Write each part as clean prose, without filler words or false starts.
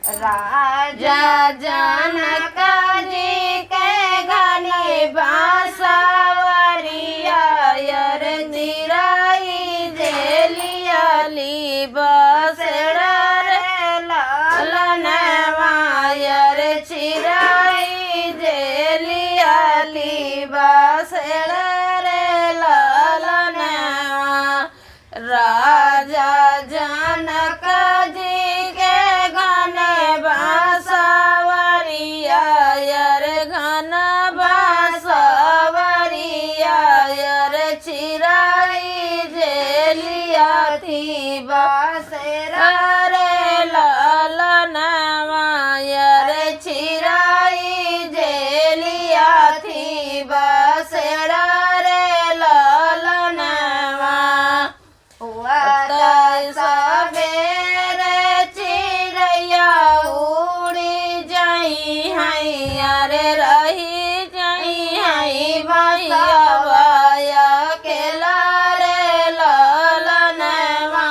राजा जनक जी के घनी बांसवरिया यर चिराई जेलियाली बसेड़ा रे लालनवा यर चिराई जेलियाली बसेड़ा रे लालनवा राजा जनक जी के घने बांसवरिया यर घन बांसवरिया यर चिराई जेलिया थी बसेड़ा रे लालनवा यर चिराई जेलिया थी बसेड़ा रे लालनवा सबेरे चिड़ैया उड़ी जाई हैं अरे रही जाई हैं भैया के लारे लालनवा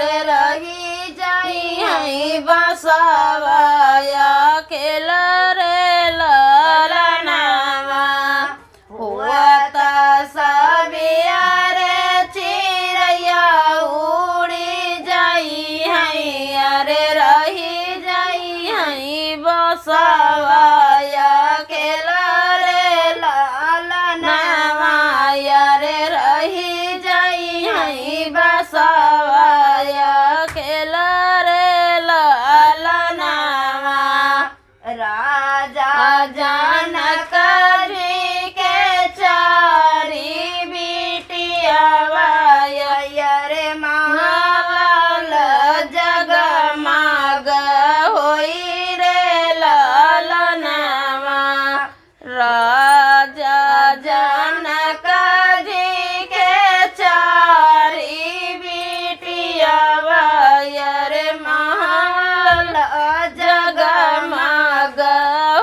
रे रही जाई हैं बसवाया के लारे लालनवा हुआ ता सबिया रे चिड़ैया उड़ी जाई हैं अरे रही जाई हैं बसवाया के लारे लालनवा रे रही जाई हैं बसवाया के लारे लालनवा राजा जनक जी के चारी बिटियावा रे महालाल जगमग होई रे लालनवा राजा जनक जी के चारी बिटियावा रे महालाल जगमग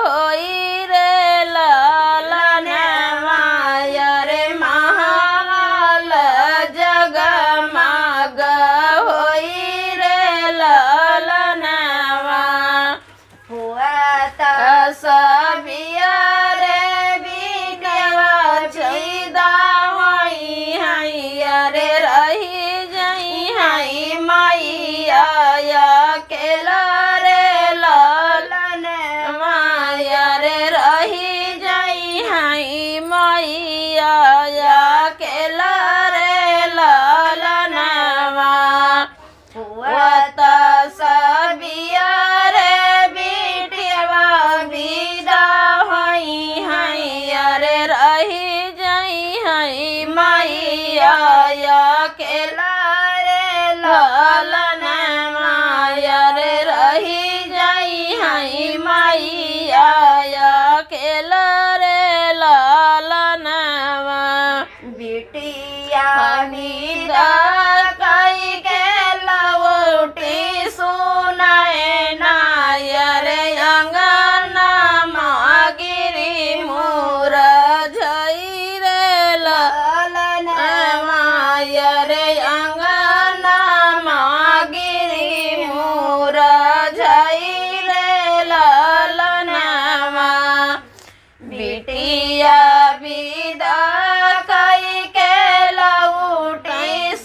होई रे लालनवा रे महालाल जगमग होई रे लालनवा हुआ ता सबिया रे बिटियावा चैदा होई हैं रे रही जाई हैं मैया के लारे लालनवा रे रही जाई हैं मैया के लारे लालनवा हुआ ता सबिया रे बिटियावा विदा होई हैं रे रही जाई हैं मैया के लारे लालनवा रे रही जाई हैं मैया के लारे लालनवा बिटिया विदा कई के लौटी सुनाए नायर अंगना मागिरी मोर झई रे लालनवा रे अंगना मागिरी मोर झई रे लालनवा बिटिया विदा कई के लौटी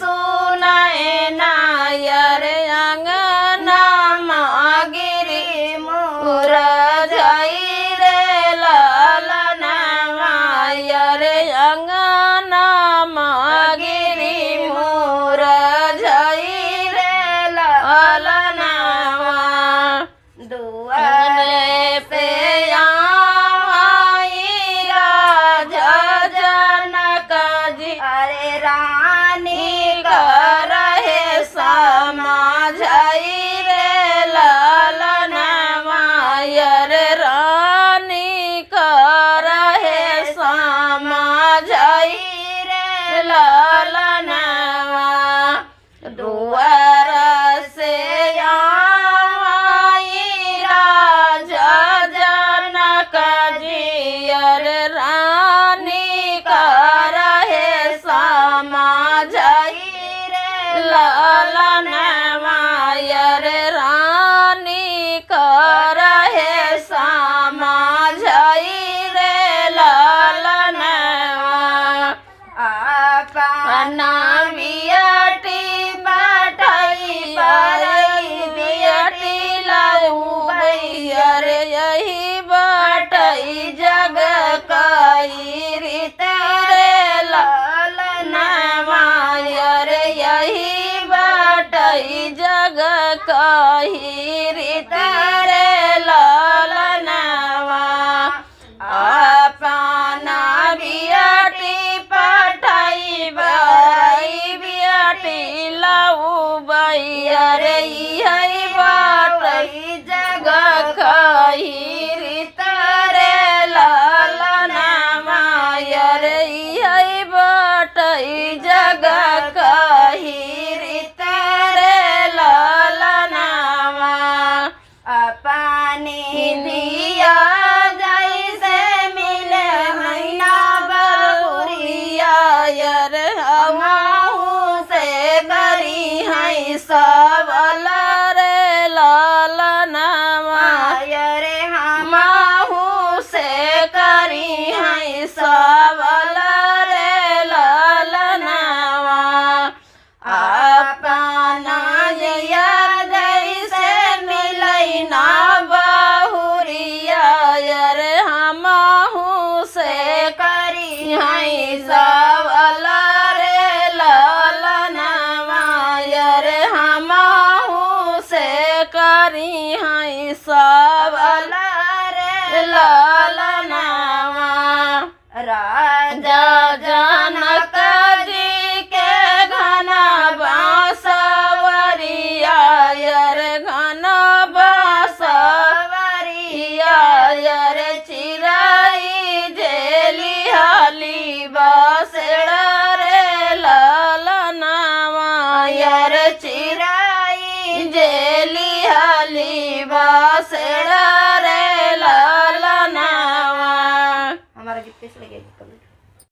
अरे यही बाटई जग खहीरी तरे लालनामा अरे यही बाटई जग खहीरी तरे लालनामा अपनी दिया जैसे मिले मैना बहुरिया अरे हमाहू से करी है सबल रे लालनामा अरे हमाहू से करी है सबल रे लालनामा अपना जया जैसे मिलई ना बहुरिया अरे हमाहू से करी है सबल रे लालनामा अरे हमाहू से करी है सबल रे लालनामा राजा जनक जी के घना बांसवरिया अरे घना बांसवरिया अरे चिराई जेली हाली बासड़ा रे लालनामा अरे चिराई जेली हाली बासड़ा रे लालनामा। हमारा गीत कैसे लगे?